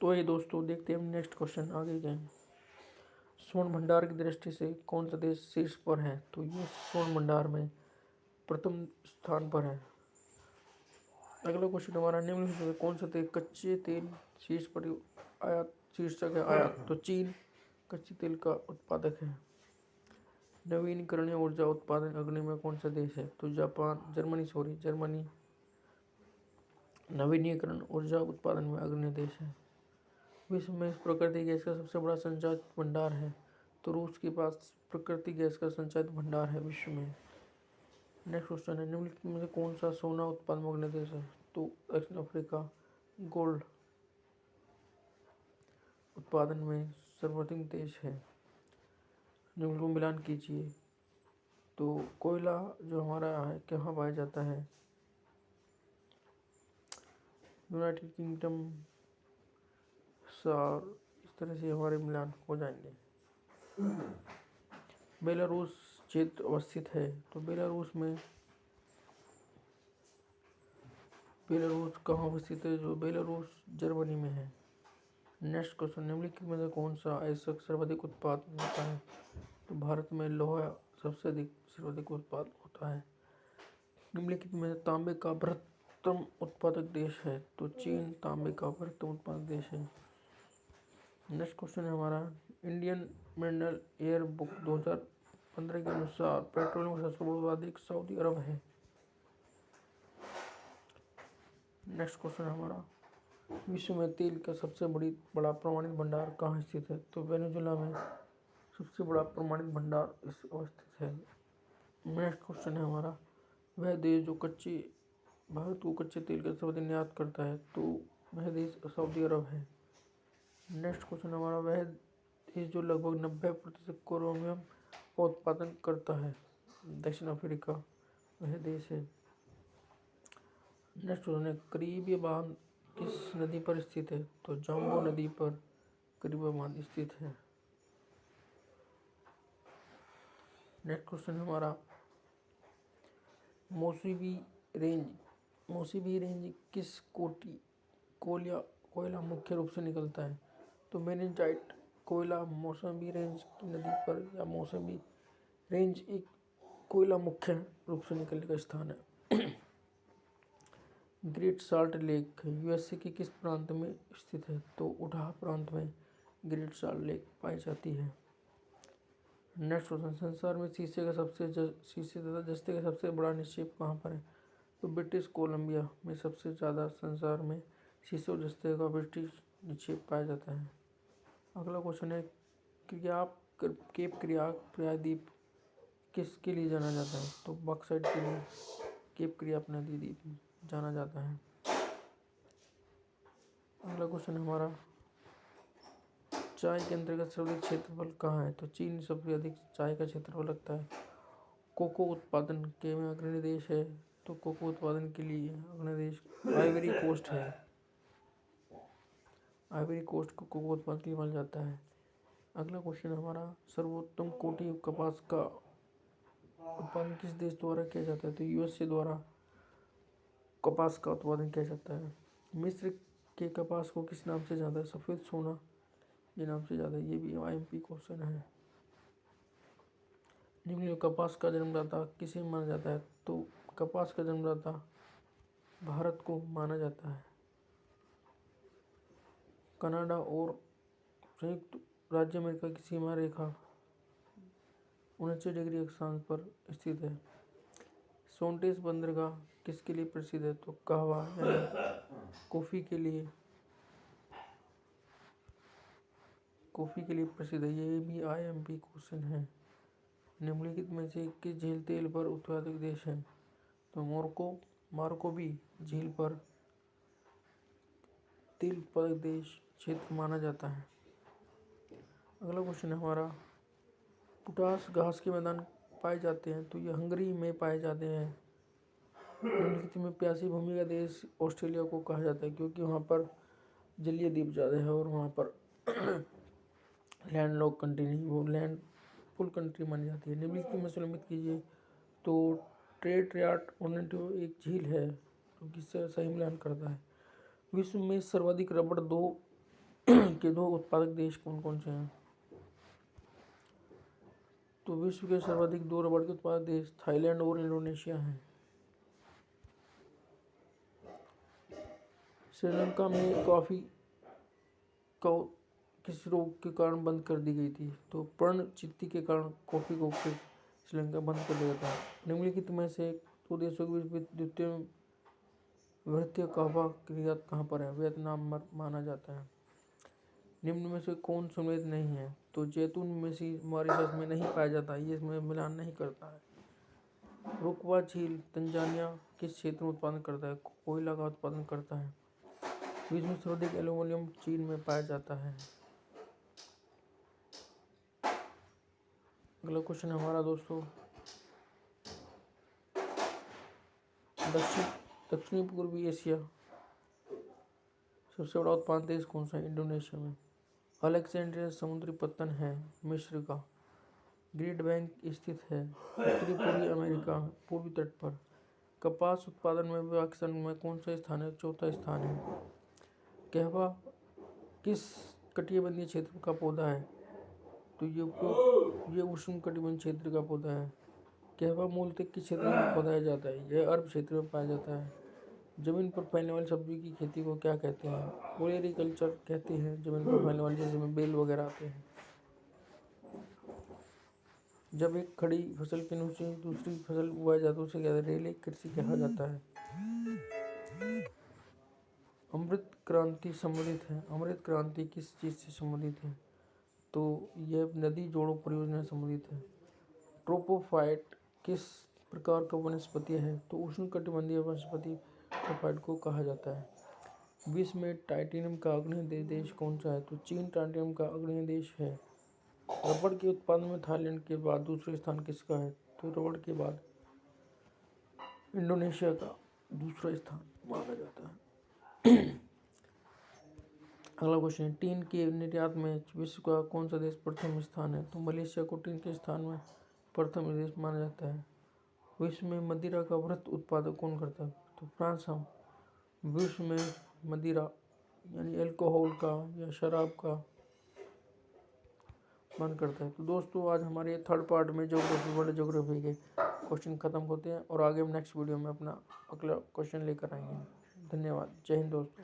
तो ये दोस्तों देखते हैं हम नेक्स्ट क्वेश्चन आगे के। स्वर्ण भंडार की दृष्टि से कौन सा देश शीर्ष पर है? तो ये स्वर्ण भंडार में प्रथम स्थान पर है। अगला क्वेश्चन हमारा निम्नलिखित में कौन सा देश कच्चे तेल शीर्ष पर आयात शीर्षक है आयात? तो चीन कच्चे तेल का उत्पादक है। नवीकरणीय ऊर्जा उत्पादन अग्रणी में कौन सा देश है? तो जर्मनी नवीनीकरण ऊर्जा उत्पादन में अग्रणी देश है। विश्व में प्राकृतिक गैस का सबसे बड़ा संचित भंडार है। तो रूस के पास प्राकृतिक गैस का संचित भंडार है विश्व में। नेक्स्ट क्वेश्चन है निम्नलिखित में से कौन सा सोना उत्पादन में अग्रणी देश है? तो दक्षिण अफ्रीका गोल्ड उत्पादन में सर्वाधिक देश है। निम्न को मिलान कीजिए। तो कोयला जो हमारा है कहाँ पाया जाता है? यूनाइटेड किंगडम और इस तरह से हमारे मिलान हो जाएंगे। बेलारूस क्षेत्र अवस्थित है। तो बेलारूस कहाँ अवस्थित है? जो बेलारूस जर्मनी में है। नेक्स्ट क्वेश्चन निम्नलिखित में से कौन सा आयस्क सर्वाधिक उत्पादन होता है? तो भारत में लोहा सबसे सर्वाधिक उत्पादन होता है। निम्नलिखित में से तांबे का बृहत्तम उत्पादक देश है? तो चीन तांबे का बृहत्तम उत्पादक देश है। नेक्स्ट क्वेश्चन है हमारा इंडियन मिनरल एयर बुक 2015 के अनुसार पेट्रोलियम का सबसे बड़ा उत्पादक सऊदी अरब है। नेक्स्ट क्वेश्चन है हमारा विश्व में तेल का सबसे बड़ा प्रमाणित भंडार कहाँ स्थित है? तो वेनेजुएला में सबसे बड़ा प्रमाणित भंडार अवस्थित है। नेक्स्ट क्वेश्चन है हमारा वह देश जो भारत को कच्चे तेल का सर्वाधिक निर्यात करता है? तो वह देश सऊदी अरब है। नेक्स्ट क्वेश्चन हमारा वह देश जो लगभग 90% क्रोमियम का उत्पादन करता है? दक्षिण अफ्रीका वह देश है। नेक्स्ट क्वेश्चन है करीबी बांध किस नदी पर स्थित है? तो जाम्बो नदी पर करीबी बांध स्थित है। नेक्स्ट क्वेश्चन हमारा मोसीबी रेंज किस कोयला मुख्य रूप से निकलता है? तो मेग्नेटाइट कोयला मौसमी रेंज की नदी पर या मौसमी रेंज एक कोयला मुख्य रूप से निकलने का स्थान है। ग्रेट साल्ट लेक यूएसए के किस प्रांत में स्थित है? तो उटाह प्रांत में ग्रेट साल्ट लेक पाई जाती है। नेक्स्ट क्वेश्चन संसार में शीशे तथा जस्ते का सबसे बड़ा निक्षेप कहाँ पर है? तो ब्रिटिश कोलंबिया में सबसे ज़्यादा संसार में शीशे और जस्ते का ब्रिटिश निक्षेप पाया जाता है। अगला क्वेश्चन है केप प्रायद्वीप किसके लिए जाना जाता है? तो बॉक्साइट के लिए केप प्रायद्वीप जाना जाता है। अगला क्वेश्चन हमारा चाय के अंतर्गत सर्वाधिक क्षेत्रफल कहाँ है? तो चीन सबसे अधिक चाय का क्षेत्रफल रखता है। कोको उत्पादन के में अग्रणी देश है? तो कोको उत्पादन के लिए अग्रणी देश आइवरी कोस्ट है। आइवरी कोस्ट को कोको उत्पादन के लिए माना जाता है। अगला क्वेश्चन हमारा सर्वोत्तम कोटि कपास का उत्पादन किस देश द्वारा किया जाता है? तो यूएसए द्वारा कपास का उत्पादन किया जाता है। मिस्र के कपास को किस नाम से जाता है? सफ़ेद सोना ये नाम से जाता है। ये भी आईएमपी क्वेश्चन है। निम्न कपास का जन्मदाता किसे माना जाता है? तो कपास का जन्मदाता भारत को माना जाता है। कनाडा और संयुक्त राज्य अमेरिका की सीमा रेखा 29 डिग्री अक्षांश पर स्थित है। सोंटेस बंदरगाह किसके लिए प्रसिद्ध है? तो कहवा यानी कॉफ़ी के लिए प्रसिद्ध है। ये भी आईएमपी क्वेश्चन है। निम्नलिखित में से किस झील तेल पर उत्पादक देश है? तो मोरक्को भी झील पर तेल उत्पादक देश क्षेत्र माना जाता है। अगला क्वेश्चन है हमारा पोटाश घास के मैदान पाए जाते हैं? तो ये हंगरी में पाए जाते हैं। निम्नलिखित में प्यासी भूमि का देश ऑस्ट्रेलिया को कहा जाता है क्योंकि वहाँ पर जलीय द्वीप ज़्यादा है और वहाँ पर लैंड लॉक कंट्री नहीं वो लैंड फुल कंट्री मानी जाती है। निम्नलिखित में सुनिश्चित कीजिए। तो ट्रेट्रियाट ओर्नेटो एक झील है जो किससे सही मिलान करता है? विश्व में सर्वाधिक रबड़ दो के 2 उत्पादक देश कौन कौन से हैं? तो विश्व के सर्वाधिक 2 रबड़ के उत्पादक देश थाईलैंड और इंडोनेशिया हैं। श्रीलंका में कॉफी को किस रोग के कारण बंद कर दी गई थी? तो पर्णचित्ती के कारण कॉफी को श्रीलंका बंद कर दिया था। निम्नलिखित में से 2 देशों के बीच द्वितीय वृत्तीय कहवा निर्यात कहाँ पर है? वियतनाम में माना जाता है। निम्न में से कौन समेत नहीं है? तो जैतून मॉरिशस में नहीं पाया जाता, ये इसमें मिलान नहीं करता है। रुकवा झील तंजानिया किस क्षेत्र में उत्पादन करता है? कोयला का उत्पादन करता है। विश्व में सर्वाधिक एल्यूमीनियम चीन में पाया जाता है। अगला क्वेश्चन है हमारा दोस्तों, दक्षिणी पूर्वी एशिया सबसे बड़ा उत्पादक देश कौन सा है? इंडोनेशिया में। अलेक्जेंड्रिया समुद्री पत्तन है मिस्र का। ग्रेट बैंक स्थित है उत्तरी पूर्वी अमेरिका पूर्वी तट पर। कपास उत्पादन में पाकिस्तान में कौन सा स्थान है? चौथा स्थान है। कहवा किस कटिबंधीय क्षेत्र का पौधा है? तो ये उष्ण कटिबंधीय क्षेत्र का पौधा है। कहवा मूलतः किस क्षेत्र में उगाया जाता है? यह अरब क्षेत्र में पाया जाता है। जमीन पर फैलने वाली सब्जी की खेती को क्या कहते हैं? ओलेरीकल्चर कहते हैं। जमीन पर फैलने वाली, जैसे में बेल वगैरह आते हैं। जब एक खड़ी फसल के नीचे दूसरी फसल उगाई जाती है उसे क्या रेले कृषि कहा जाता है। अमृत क्रांति संबंधित है। अमृत क्रांति किस चीज से संबंधित है? तो यह नदी जोड़ो परियोजना से संबंधित है। ट्रोपोफाइट किस प्रकार का वनस्पति है? तो उष्णकटिबंधीय वनस्पति ट्रोपोफाइट को कहा जाता है। विश्व में टाइटेनियम का अग्रणी देश कौन सा है? तो चीन टाइटेनियम का अग्रणी देश है। रबड़ के उत्पादन में थाईलैंड के बाद दूसरा स्थान किसका है? तो रबड़ के बाद इंडोनेशिया का दूसरा स्थान माना जाता है। अगला क्वेश्चन है, टीन के निर्यात में विश्व का कौन सा देश प्रथम स्थान है? तो मलेशिया को टीन के स्थान में प्रथम देश माना जाता है। विश्व में मदिरा का वृहत उत्पादन कौन करता है? तो फ्रांस हम विश्व में मदिरा यानी अल्कोहल का या शराब का मन करता है। तो दोस्तों आज हमारे 3rd पार्ट में ज्योग्राफी वर्ल्ड ज्योग्राफी के क्वेश्चन खत्म होते हैं और आगे हम नेक्स्ट वीडियो में अपना अगला क्वेश्चन लेकर आएंगे। धन्यवाद। जय हिंद दोस्तों।